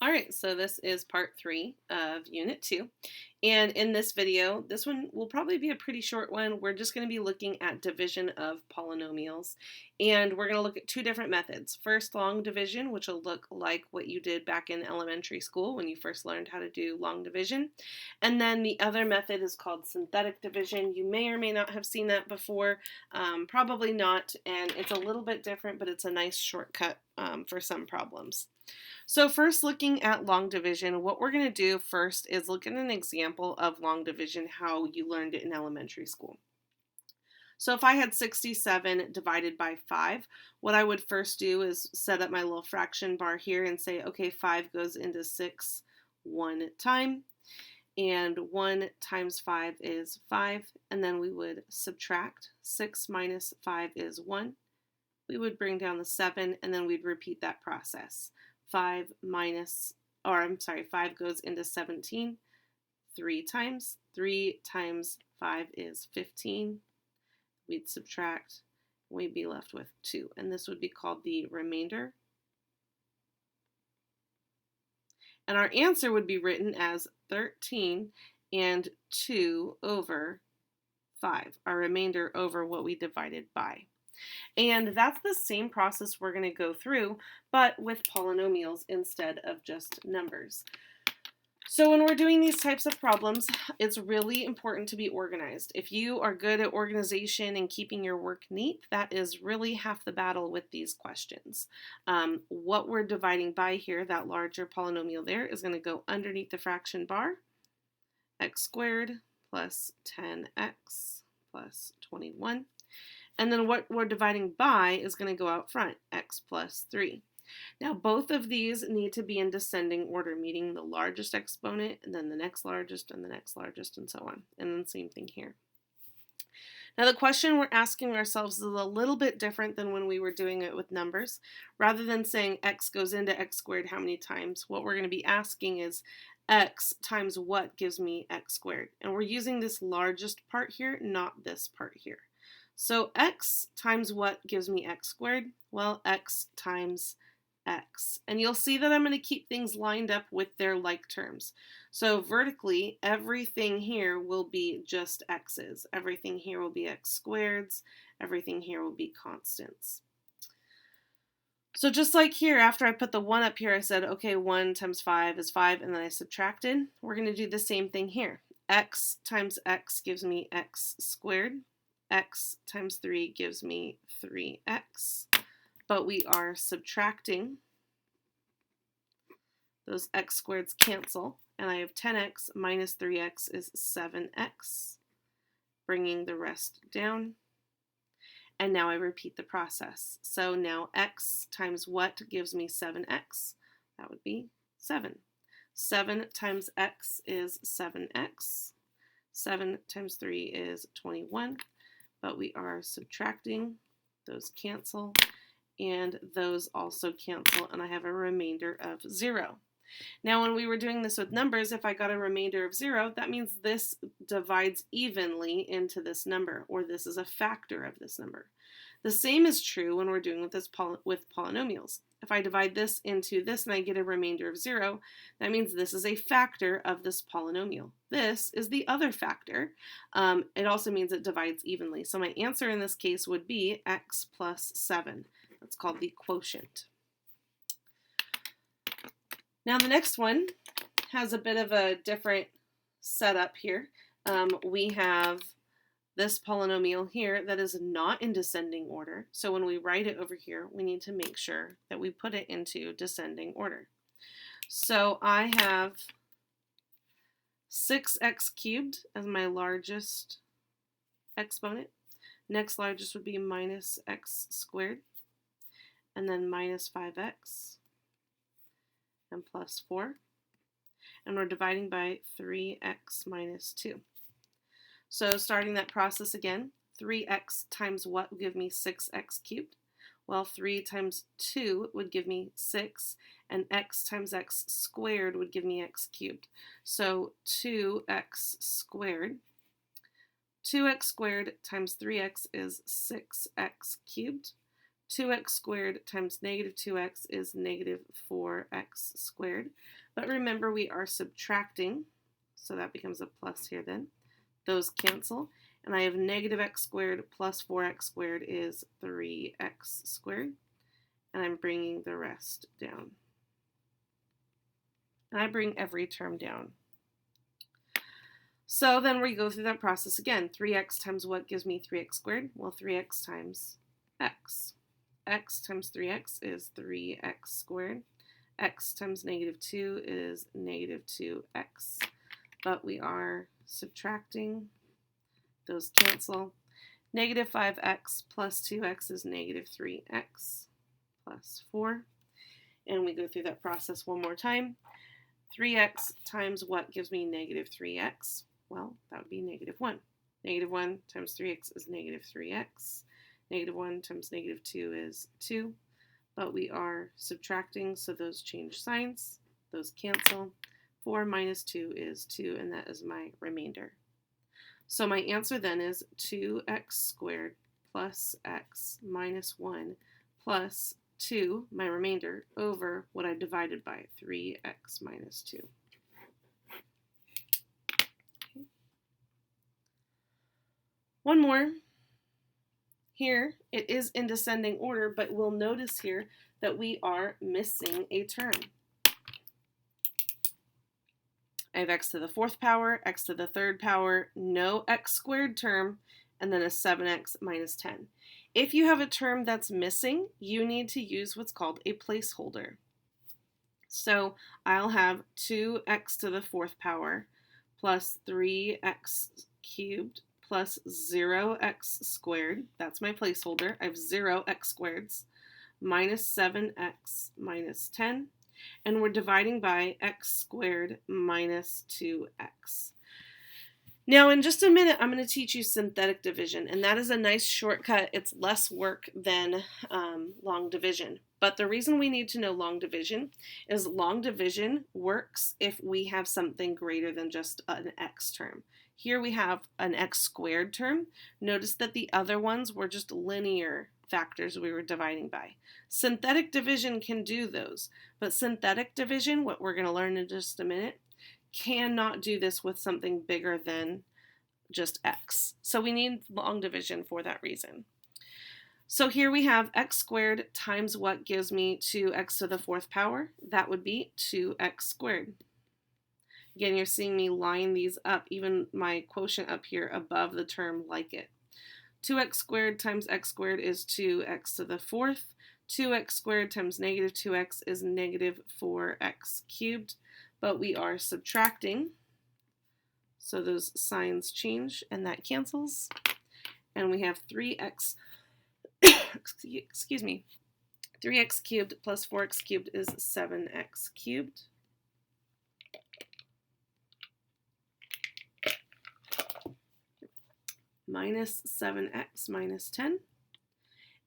All right, so this is part 3 of Unit 2. And in this video, this one will probably be a pretty short one. We're just going to be looking at division of polynomials. And we're going to look at two different methods. First, long division, which will look like what you did back in elementary school when you first learned how to do long division. And then the other method is called synthetic division. You may or may not have seen that before. Probably not. And it's a little bit different, but it's a nice shortcut for some problems. So first, looking at long division, what we're going to do first is look at an example of long division, how you learned it in elementary school. So if I had 67 divided by 5, what I would first do is set up my little fraction bar here and say, okay, 5 goes into 6 one time, and 1 times 5 is 5, and then we would subtract. 6 minus 5 is 1. We would bring down the 7, and then we'd repeat that process. 5 goes into 17 3 times. 3 times 5 is 15. We'd subtract, we'd be left with 2, and this would be called the remainder. And our answer would be written as 13 and 2 over 5, our remainder over what we divided by. And that's the same process we're going to go through, but with polynomials instead of just numbers. So when we're doing these types of problems, it's really important to be organized. If you are good at organization and keeping your work neat, that is really half the battle with these questions. What we're dividing by here, that larger polynomial there, is going to go underneath the fraction bar. X squared plus 10x plus 21. And then what we're dividing by is going to go out front, x plus 3. Now both of these need to be in descending order, meaning the largest exponent, and then the next largest, and the next largest, and so on. And then same thing here. Now the question we're asking ourselves is a little bit different than when we were doing it with numbers. Rather than saying x goes into x squared how many times, what we're going to be asking is x times what gives me x squared. And we're using this largest part here, not this part here. So x times what gives me x squared? Well, x times x. And you'll see that I'm going to keep things lined up with their like terms. So vertically, everything here will be just x's. Everything here will be x squareds. Everything here will be constants. So just like here, after I put the 1 up here, I said, okay, 1 times 5 is 5, and then I subtracted. We're going to do the same thing here. X times x gives me x squared. X times 3 gives me 3x. But we are subtracting. Those x squareds cancel, and I have 10x minus 3x is 7x, bringing the rest down. And now I repeat the process. So now x times what gives me 7x? That would be 7. 7 times x is 7x. 7 times 3 is 21. But we are subtracting. Those cancel. And those also cancel, and I have a remainder of 0. Now when we were doing this with numbers, if I got a remainder of 0, that means this divides evenly into this number, or this is a factor of this number. The same is true when we're doing with polynomials. If I divide this into this and I get a remainder of 0, that means this is a factor of this polynomial. This is the other factor. It also means it divides evenly. So my answer in this case would be x plus 7. That's called the quotient. Now the next one has a bit of a different setup here. We have this polynomial here that is not in descending order. So when we write it over here, we need to make sure that we put it into descending order. So I have 6x cubed as my largest exponent. Next largest would be minus x squared. And then minus 5x, and plus 4. And we're dividing by 3x minus 2. So starting that process again, 3x times what would give me 6x cubed? Well, 3 times 2 would give me 6, and x times x squared would give me x cubed. So 2x squared. 2x squared times 3x is 6x cubed. 2x squared times negative 2x is negative 4x squared. But remember, we are subtracting, so that becomes a plus here then. Those cancel, and I have negative x squared plus 4x squared is 3x squared. And I'm bringing the rest down. And I bring every term down. So then we go through that process again. 3x times what gives me 3x squared? Well, 3x times x. X times 3x is 3x squared. X times negative 2 is negative 2x. But we are subtracting. Those cancel. Negative 5x plus 2x is negative 3x plus 4. And we go through that process one more time. 3x times what gives me negative 3x? Well, that would be negative 1. Negative 1 times 3x is negative 3x. Negative 1 times negative 2 is 2. But we are subtracting, so those change signs. Those cancel. 4 minus 2 is 2, and that is my remainder. So my answer then is 2x squared plus x minus 1 plus 2, my remainder, over what I divided by, 3x minus 2. Okay. One more. Here, it is in descending order, but we'll notice here that we are missing a term. I have x to the 4th power, x to the 3rd power, no x squared term, and then a 7x minus 10. If you have a term that's missing, you need to use what's called a placeholder. So I'll have 2x to the 4th power plus 3x cubed plus 0x squared. That's my placeholder. I have 0x squareds minus 7x minus 10. And we're dividing by x squared minus 2x. Now, in just a minute, I'm going to teach you synthetic division, and that is a nice shortcut. It's less work than long division. But the reason we need to know long division is long division works if we have something greater than just an x term. Here we have an x squared term. Notice that the other ones were just linear factors we were dividing by. Synthetic division can do those, but synthetic division, what we're going to learn in just a minute, cannot do this with something bigger than just x. So we need long division for that reason. So here we have x squared times what gives me 2x to the 4th power. That would be 2x squared. Again, you're seeing me line these up, even my quotient up here above the term like it. 2x squared times x squared is 2x to the 4th. 2x squared times negative 2x is negative 4x cubed. But we are subtracting, so those signs change, and that cancels. And we have 3x, excuse me, 3x cubed plus 4x cubed is 7x cubed. Minus 7x minus 10.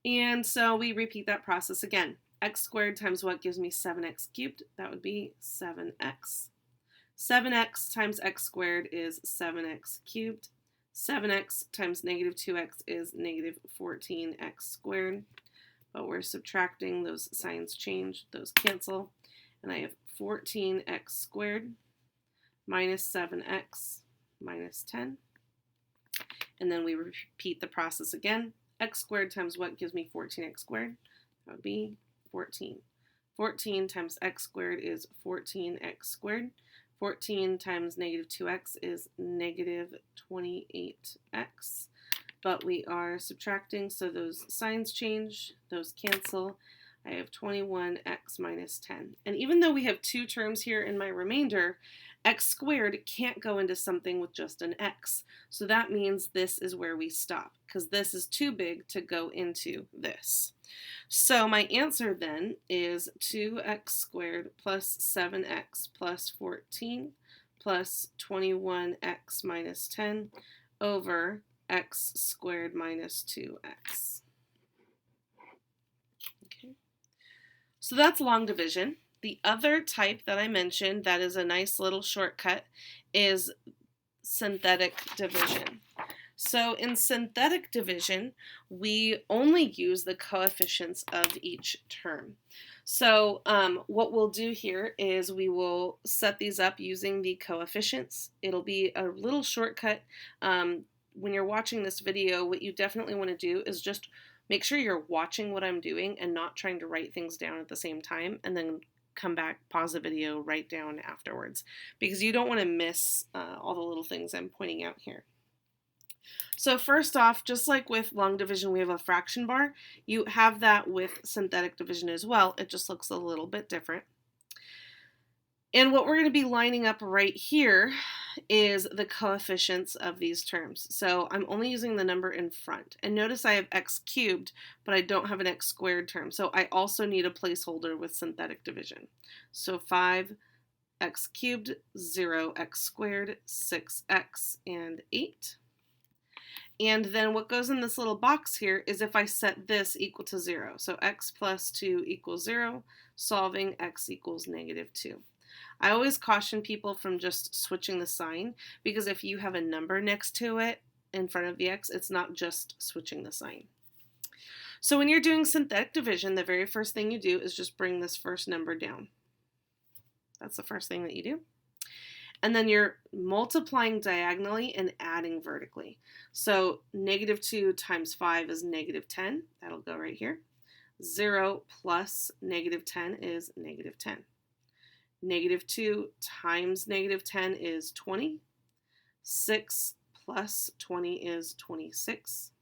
And so we repeat that process again. X squared times what gives me 7x cubed? That would be 7x. 7x times x squared is 7x cubed. 7x times negative 2x is negative 14x squared. But we're subtracting, those signs change, those cancel. And I have 14x squared minus 7x minus 10. And then we repeat the process again. X squared times what gives me 14x squared? That would be 14. 14 times x squared is 14x squared. 14 times negative 2x is negative 28x. But we are subtracting, so those signs change, those cancel. I have 21x minus 10. And even though we have two terms here in my remainder, x squared can't go into something with just an x. So that means this is where we stop, because this is too big to go into this. So my answer then is 2x squared plus 7x plus 14 plus 21x minus 10 over x squared minus 2x. Okay. So that's long division. The other type that I mentioned that is a nice little shortcut is synthetic division. So in synthetic division, we only use the coefficients of each term. So what we'll do here is we will set these up using the coefficients. It'll be a little shortcut. When you're watching this video, what you definitely want to do is just make sure you're watching what I'm doing and not trying to write things down at the same time, and then come back, pause the video, write down afterwards, because you don't want to miss all the little things I'm pointing out here. So first off, just like with long division, we have a fraction bar. You have that with synthetic division as well. It just looks a little bit different. And what we're going to be lining up right here is the coefficients of these terms. So I'm only using the number in front. And notice I have x cubed, but I don't have an x squared term. So I also need a placeholder with synthetic division. So 5x cubed, 0x squared, 6x, and 8. And then what goes in this little box here is if I set this equal to 0. So x plus 2 equals 0, solving x equals -2. I always caution people from just switching the sign, because if you have a number next to it in front of the x, it's not just switching the sign. So when you're doing synthetic division, the very first thing you do is just bring this first number down. That's the first thing that you do. And then you're multiplying diagonally and adding vertically. So -2 times 5 is -10. That'll go right here. 0 plus -10 is -10. -2 times -10 is 20. 6 plus 20 is 26.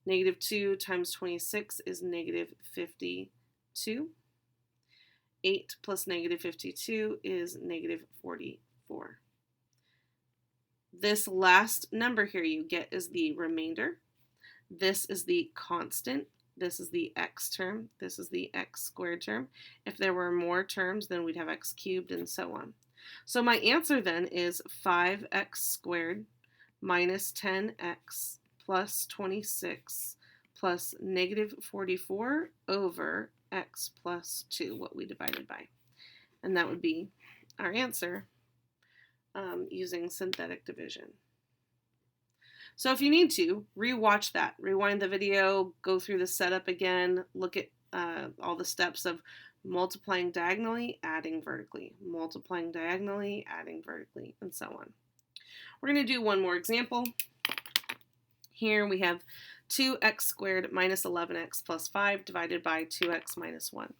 -2 times 26 is -52. 8 plus -52 is -44. This last number here you get is the remainder. This is the constant. This is the x term. This is the x squared term. If there were more terms, then we'd have x cubed and so on. So my answer then is 5x squared minus 10x plus 26 plus -44 over x plus 2, what we divided by. And that would be our answer using synthetic division. So if you need to, re-watch that. Rewind the video, go through the setup again, look at all the steps of multiplying diagonally, adding vertically, multiplying diagonally, adding vertically, and so on. We're going to do one more example. Here we have 2x squared minus 11x plus 5 divided by 2x minus 1.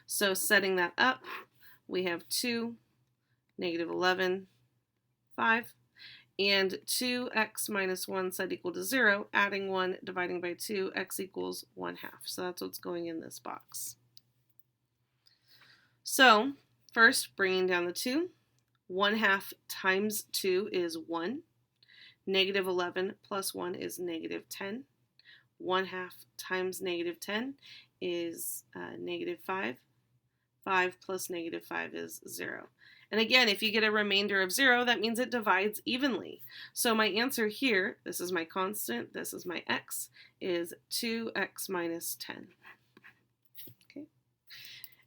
So setting that up, we have 2, -11, 5, and 2x minus 1 set equal to 0, adding 1, dividing by 2, x equals 1/2. So that's what's going in this box. So first, bringing down the 2, 1/2 times 2 is 1. -11 plus 1 is -10. 1/2 times -10 is -5. 5 plus -5 is 0. And again, if you get a remainder of 0, that means it divides evenly. So my answer here, this is my constant, this is my x, is 2x minus 10. Okay.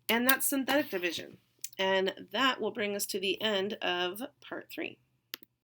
And that's synthetic division. And that will bring us to the end of part 3.